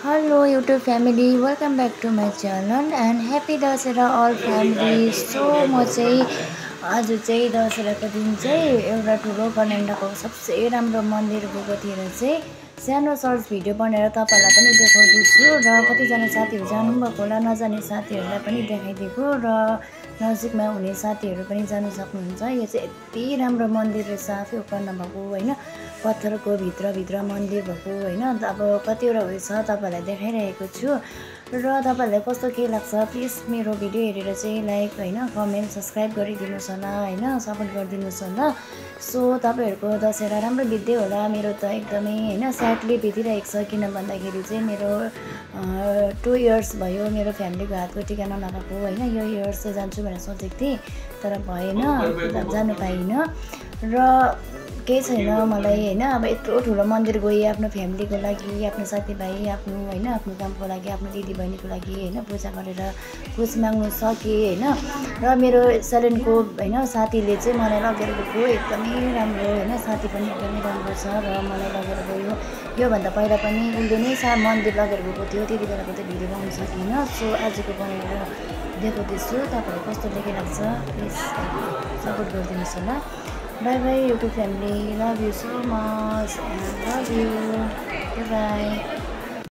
Hello YouTube family, welcome back to my channel and happy Dasera all family. So म चाहिँ आज चाहिँ दशहराको दिन चाहिँ एउटा ठुलो कनेन्डाको सबसे राम्रो मन्दिर गएको थिएर चाहिँ सानो सर्ट भिडियो बनाएर तपाईहरुलाई पनि देखाउँदैछु र कतिजना साथीहरु जानु भएको होला, नजाने साथीहरुलाई पनि देखाइदिएको र नजिकमा हुने साथीहरु पनि जान सक्नुहुन्छ। यो चाहिँ यति राम्रो मन्दिर रहेछ, आफै उपन्न भएको हैन, पत्थरको भित्र मन्दिर भएको हैन। अब कतिवटा उयो छ तपाईहरुलाई देखाइरहेको छु र तपाईहरुलाई कस्तो के लाग्छ प्लिज मेरो भिडियो हेरेर चाहिँ लाइक हैन, कमेन्ट, सब्स्क्राइब गरिदिनुस् होला हैन, सपोर्ट गरिदिनुस् होला। सो तपाईहरुको दशहरा राम्रो बित्दै होला। मेरो त एकदमै हैन स्याडली बितिरहेको छ, किन भन्दाखेरि चाहिँ मेरो 2 इयर्स भयो मेरो फ्यामिलीको हातको टिका नलगाएको हैन। यो इयर्स चाहिँ जान्छु भनेर सोचेको थिएँ तर भएन, जानु पाइनँ र केही छैन मलाई हैन। अब यत्रो ठुलो मन्दिर गएँ आफ्नो फ्यामिलीको लागि, आफ्नो साथीभाइ, आफ्नो हैन, आफ्नो कामको लागि, आफ्नो दिदीबहिनीको लागि हैन, पूजा गरेर कुछ माग्नु सके हैन। र मेरो सेलेनको हैन साथीले चाहिँ मलाई लगेर गएको, एकदमै राम्रो हैन, साथी पनि एकदमै राम्रो छ र मलाई लगेर गयो। यो भन्दा पहिला पनि उले नै मन्दिर लगेर गएको थियो, त्यति बेलाको चाहिँ भिडियो बनाउन सकिनँ। सो आजको बनाएर देखाउँदैछु, तपाईहरुलाई कस्तो लागिरहेको छ प्लिज सपोर्ट गरिदिनुस् होला। Bye bye YouTube family, love you so much and love you. Bye bye.